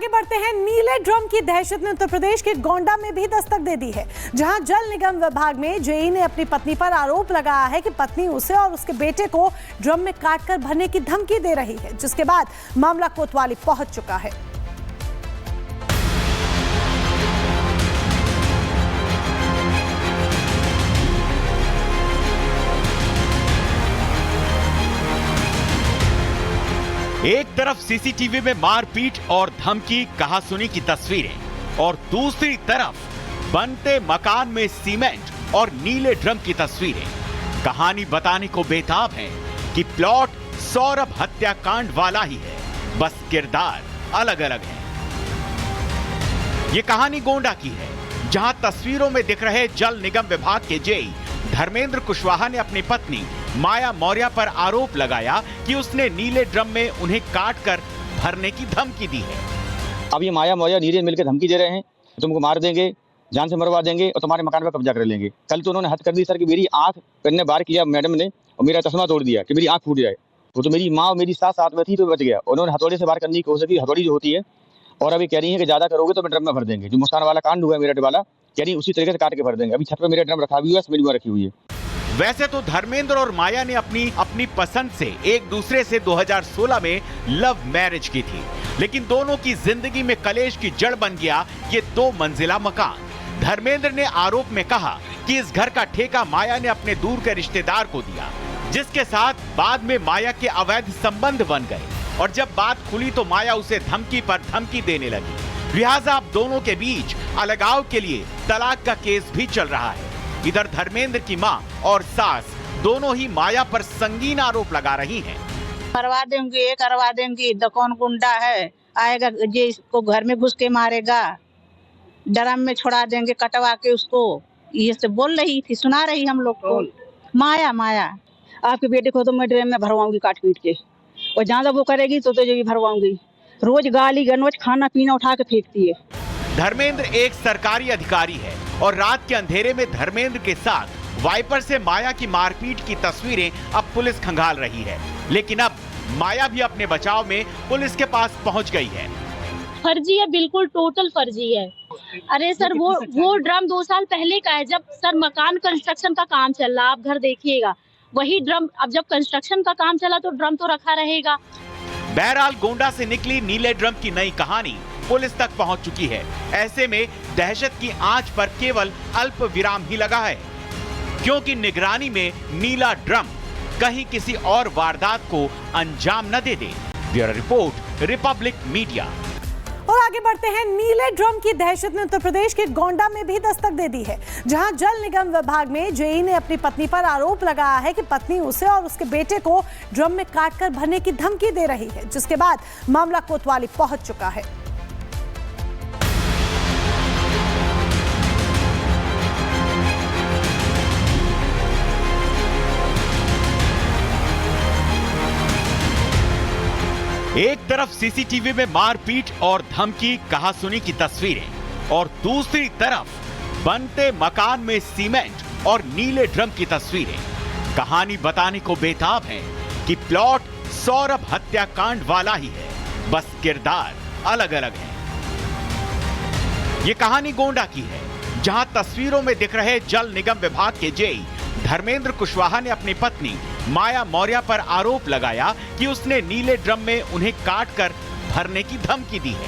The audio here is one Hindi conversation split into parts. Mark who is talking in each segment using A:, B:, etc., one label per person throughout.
A: आगे बढ़ते हैं। नीले ड्रम की दहशत ने उत्तर प्रदेश के गोंडा में भी दस्तक दे दी है, जहां जल निगम विभाग में जेई ने अपनी पत्नी पर आरोप लगाया है कि पत्नी उसे और उसके बेटे को ड्रम में काटकर भरने की धमकी दे रही है, जिसके बाद मामला कोतवाली पहुंच चुका है।
B: एक तरफ सीसीटीवी में मारपीट और धमकी कहासुनी की तस्वीरें और दूसरी तरफ बनते मकान में सीमेंट और नीले ड्रम की तस्वीरें कहानी बताने को बेताब है कि प्लॉट सौरभ हत्याकांड वाला ही है, बस किरदार अलग अलग है। ये कहानी गोंडा की है, जहां तस्वीरों में दिख रहे जल निगम विभाग के जेई धर्मेंद्र कुशवाहा ने अपनी पत्नी माया मौर्य पर आरोप लगाया कि उसने नीले ड्रम में उन्हें काटकर भरने की धमकी दी है।
C: अब ये माया मौर्य नीरज मिलकर धमकी दे रहे हैं, तुमको मार देंगे, जान से मरवा देंगे और तुम्हारे मकान पर कब्जा कर लेंगे। कल तो उन्होंने हद कर दी सर कि मेरी आंख करने बार किया मैडम ने और मेरा चश्मा तोड़ दिया कि मेरी आंख फूट जाए। वो तो मेरी माँ और मेरी सास साथ में थी तो बच गया। उन्होंने हथौड़े से बार करने की कोशिश की, हथौड़ी जो होती है, और अभी कह रही है कि ज्यादा करोगे तो मैं ड्रम में भर देंगे। जो मुस्कान वाला कांड हुआ मेरठ वाला, कह रही उसी तरीके से काट के भर देंगे। अभी छत पर मेरा ड्रम रखा हुआ है, स्मेल रखी हुई है।
B: वैसे तो धर्मेंद्र और माया ने अपनी पसंद से एक दूसरे से 2016 में लव मैरिज की थी, लेकिन दोनों की जिंदगी में कलेश की जड़ बन गया ये 2 मंजिला मकान। धर्मेंद्र ने आरोप में कहा कि इस घर का ठेका माया ने अपने दूर के रिश्तेदार को दिया, जिसके साथ बाद में माया के अवैध संबंध बन गए और जब बात खुली तो माया उसे धमकी पर धमकी देने लगी। लिहाजा अब दोनों के बीच अलगाव के लिए तलाक का केस भी चल रहा है। इधर धर्मेंद्र की मां और सास दोनों ही माया पर संगीन आरोप लगा रही हैं।
D: करवा देंगे, कौन गुंडा है, आएगा जे इसको घर में घुस के मारेगा, ड्रम में छोड़ा देंगे कटवा के उसको, ये से बोल रही थी, सुना रही हम लोग को। माया आपके बेटे को तो मैं ड्रम में भरवाऊंगी काट पीट के, और जहाँ वो करेगी तो भी भरवाऊंगी। रोज गाली गनौज खाना पीना उठा के फेंकती है।
B: धर्मेंद्र एक सरकारी अधिकारी है और रात के अंधेरे में धर्मेंद्र के साथ वाइपर से माया की मारपीट की तस्वीरें अब पुलिस खंगाल रही है, लेकिन अब माया भी अपने बचाव में पुलिस के पास पहुंच गई है।
E: फर्जी है, बिल्कुल टोटल फर्जी है। अरे सर वो ड्रम 2 साल पहले का है, जब सर मकान कंस्ट्रक्शन का काम चल रहा, आप घर देखिएगा, वही ड्रम, अब जब कंस्ट्रक्शन का काम चला तो ड्रम तो रखा रहेगा।
B: बहरहाल गोंडा से निकली नीले ड्रम की नई कहानी पुलिस तक पहुंच चुकी है। ऐसे में दहशत की आंच पर केवल अल्प विराम ही लगा है, क्योंकि निगरानी में नीला ड्रम कहीं किसी और वारदात को अंजाम न दे दे। Bureau report, republic media.
A: और आगे बढ़ते हैं। नीले ड्रम की दहशत ने उत्तर प्रदेश के गोंडा में भी दस्तक दे दी है, जहां जल निगम विभाग में जेई ने अपनी पत्नी पर आरोप लगाया है कि पत्नी उसे और उसके बेटे को ड्रम में काटकर भरने की धमकी दे रही है, जिसके बाद मामला कोतवाली पहुंच चुका है।
B: एक तरफ सीसीटीवी में मारपीट और धमकी कहासुनी की तस्वीरें और दूसरी तरफ बनते मकान में सीमेंट और नीले ड्रम की तस्वीरें कहानी बताने को बेताब है कि प्लॉट सौरभ हत्याकांड वाला ही है, बस किरदार अलग अलग है। ये कहानी गोंडा की है, जहां तस्वीरों में दिख रहे जल निगम विभाग के जेई धर्मेंद्र कुशवाहा ने अपनी पत्नी माया मौर्य पर आरोप लगाया कि उसने नीले ड्रम में उन्हें काटकर भरने की धमकी दी है।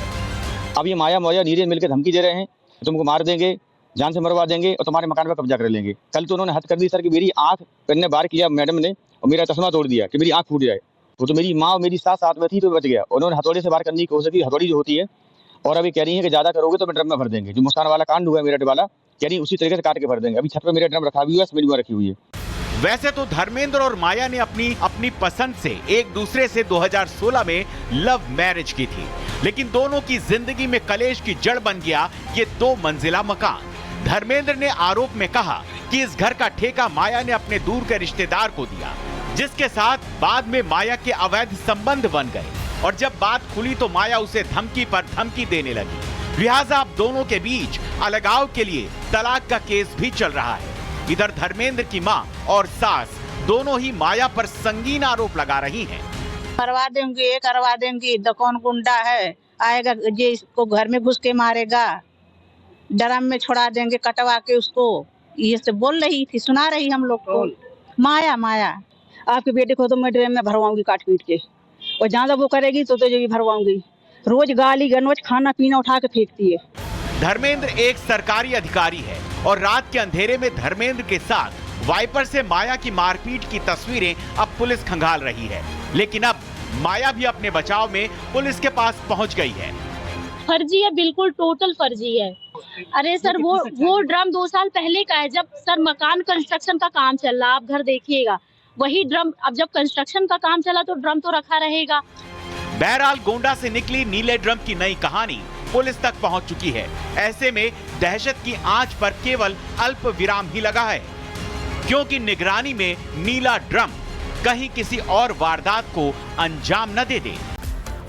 C: अब ये माया मौर्य नीरज मिलकर धमकी दे रहे हैं, तुमको मार देंगे, जान से मरवा देंगे और तुम्हारे मकान पर कब्जा कर लेंगे। कल तो उन्होंने हद कर दी सर कि मेरी आंख करने बार किया मैडम ने और मेरा चश्मा तोड़ दिया कि मेरी आंख फूट जाए। वो तो मेरी माँ और मेरी सास साथ में थी तो बच गया। उन्होंने हथौड़े से बार करने की कोशिश की, हथौड़ी जो होती है, और अभी कह रही है कि ज्यादा करोगे तो मैं ड्रम में भर देंगे। जो मुस्कान वाला कांड हुआ मेरठ वाला, कह रही उसी तरीके से काट के भर देंगे। अभी छत पर मेरा ड्रम रखा हुआ है, स्मेल रखी हुई है।
B: वैसे तो धर्मेंद्र और माया ने अपनी पसंद से एक दूसरे से 2016 में लव मैरिज की थी, लेकिन दोनों की जिंदगी में कलेश की जड़ बन गया ये 2 मंजिला मकान। धर्मेंद्र ने आरोप में कहा कि इस घर का ठेका माया ने अपने दूर के रिश्तेदार को दिया, जिसके साथ बाद में माया के अवैध संबंध बन गए और जब बात खुली तो माया उसे धमकी पर धमकी देने लगी। लिहाजा अब दोनों के बीच अलगाव के लिए तलाक का केस भी चल रहा है। इधर धर्मेंद्र की मां और सास दोनों ही माया पर संगीन आरोप लगा रही हैं।
D: करवा देंगे, कौन गुंडा है, आएगा जे इसको घर में घुस के मारेगा, ड्रम में छोड़ा देंगे कटवा के उसको, ये से बोल रही थी, सुना रही हम लोग को। माया माया
F: आपके बेटे को तो मैं ड्रेन में भरवाऊंगी काट पीट के, और जहाँ जब वो करेगी तो जो भी भरवाऊंगी। रोज गाली गनौज खाना पीना उठा के फेंकती है।
B: धर्मेंद्र एक सरकारी अधिकारी है और रात के अंधेरे में धर्मेंद्र के साथ वाइपर से माया की मारपीट की तस्वीरें अब पुलिस खंगाल रही है। लेकिन अब माया भी अपने बचाव में पुलिस के पास पहुंच गई है।
E: फर्जी है, बिल्कुल टोटल फर्जी है। अरे सर वो ड्रम 2 साल पहले का है, जब सर मकान कंस्ट्रक्शन का काम चल रहा, आप घर देखिएगा। वही ड्रम, अब जब कंस्ट्रक्शन का काम चला तो ड्रम तो रखा रहेगा।
B: बहरहाल गोंडा से निकली नीले ड्रम की नई कहानी पुलिस तक पहुंच चुकी है। ऐसे में दहशत की आंच पर केवल अल्प विराम ही लगा है, क्योंकि निगरानी में नीला ड्रम कहीं किसी और वारदात को अंजाम न दे दे।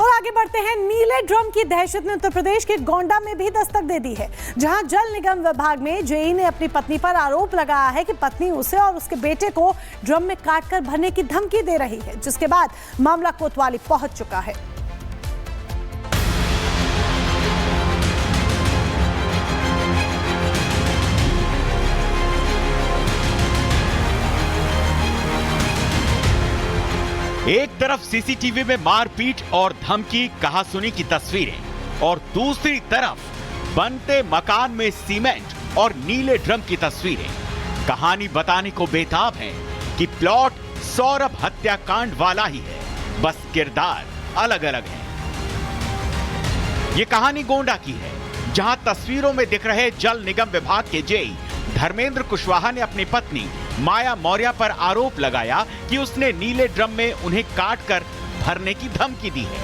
A: और आगे बढ़ते हैं, नीले ड्रम की दहशत ने उत्तर प्रदेश के गोंडा में भी दस्तक दे दी है, जहां जल निगम विभाग में जेई ने अपनी पत्नी पर आरोप लगाया है कि पत्नी उसे और उसके बेटे को ड्रम में काटकर भरने की धमकी दे रही है, जिसके बाद मामला कोतवाली पहुंच चुका है।
B: एक तरफ सीसीटीवी में मारपीट और धमकी कहासुनी की तस्वीरें और दूसरी तरफ बनते मकान में सीमेंट और नीले ड्रम की तस्वीरें कहानी बताने को बेताब है कि प्लॉट सौरभ हत्याकांड वाला ही है, बस किरदार अलग अलग है। ये कहानी गोंडा की है, जहां तस्वीरों में दिख रहे जल निगम विभाग के जेई धर्मेंद्र कुशवाहा ने अपनी पत्नी माया मौर्य पर आरोप लगाया कि उसने नीले ड्रम में उन्हें काटकर भरने की धमकी दी है।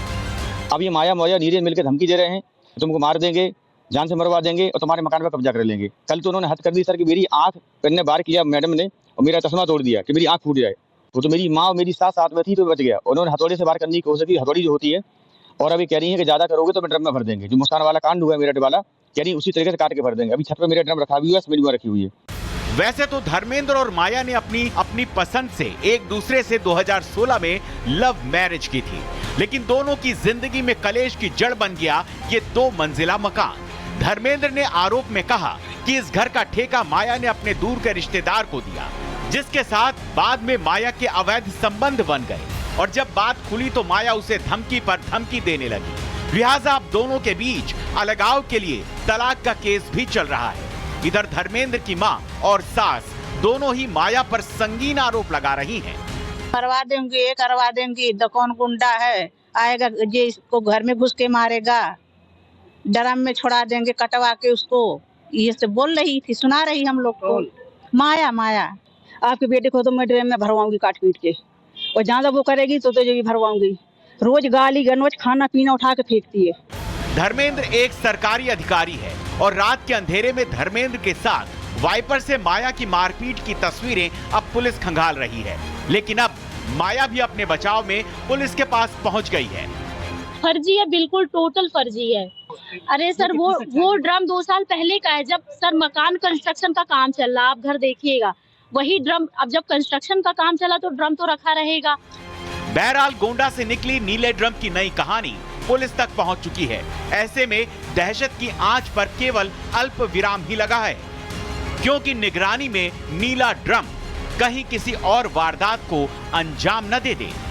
C: अब ये माया मौर्य नीरज मिलकर धमकी दे रहे हैं, तुमको मार देंगे, जान से मरवा देंगे और तुम्हारे मकान पर कब्जा कर लेंगे। कल तो उन्होंने हद कर दी सर कि मेरी आंख करने बार किया मैडम ने और मेरा चश्मा तोड़ दिया कि मेरी आंख फूट जाए। वो तो मेरी माँ और मेरी साथ में थी तो बच गया। उन्होंने हथौड़े से बार करने की कोशिश की, हथौड़ी जो होती है, और अभी कह रही है कि ज्यादा करोगे तो मैं ड्रम में भर देंगे। जो मुस्कान वाला कांड हुआ है मेरठ वाला, कह रही उसी तरीके से काट के भर देंगे। अभी छत पर मेरा ड्रम रखा हुआ है, सीमेंट में रखी हुई है।
B: वैसे तो धर्मेंद्र और माया ने अपनी पसंद से एक दूसरे से 2016 में लव मैरिज की थी, लेकिन दोनों की जिंदगी में कलेश की जड़ बन गया ये 2 मंजिला मकान। धर्मेंद्र ने आरोप में कहा कि इस घर का ठेका माया ने अपने दूर के रिश्तेदार को दिया, जिसके साथ बाद में माया के अवैध संबंध बन गए और जब बात खुली तो माया उसे धमकी पर धमकी देने लगी। लिहाजा अब दोनों के बीच अलगाव के लिए तलाक का केस भी चल रहा है। इधर धर्मेंद्र की मां और सास दोनों ही माया पर संगीन आरोप लगा रही हैं।
D: करवा देंगे, ये करवा देंगे, कौन गुंडा है, आएगा जे इसको घर में घुस के मारेगा, ड्रम में छोड़ा देंगे कटवा के उसको, ये से बोल रही थी, सुना रही हम लोग को। माया माया
F: आपके बेटे को तो मैं ड्रेन में भरवाऊंगी काट पीट के, और जहाँ जब वो करेगी तो जो भी भरवाऊंगी। रोज गाली गनौज खाना पीना उठा के फेंकती है।
B: धर्मेंद्र एक सरकारी अधिकारी है और रात के अंधेरे में धर्मेंद्र के साथ वाइपर से माया की मारपीट की तस्वीरें अब पुलिस खंगाल रही है। लेकिन अब माया भी अपने बचाव में पुलिस के पास पहुंच गई है।
E: फर्जी है, बिल्कुल टोटल फर्जी है। अरे सर वो ड्रम 2 साल पहले का है, जब सर मकान कंस्ट्रक्शन का काम चल रहा, आप घर देखिएगा। वही ड्रम, अब जब कंस्ट्रक्शन का काम चला तो ड्रम तो रखा रहेगा।
B: बहरहाल गोंडा से निकली नीले ड्रम की नई कहानी पुलिस तक पहुंच चुकी है। ऐसे में दहशत की आंच पर केवल अल्प विराम ही लगा है, क्योंकि निगरानी में नीला ड्रम कहीं किसी और वारदात को अंजाम न दे दे।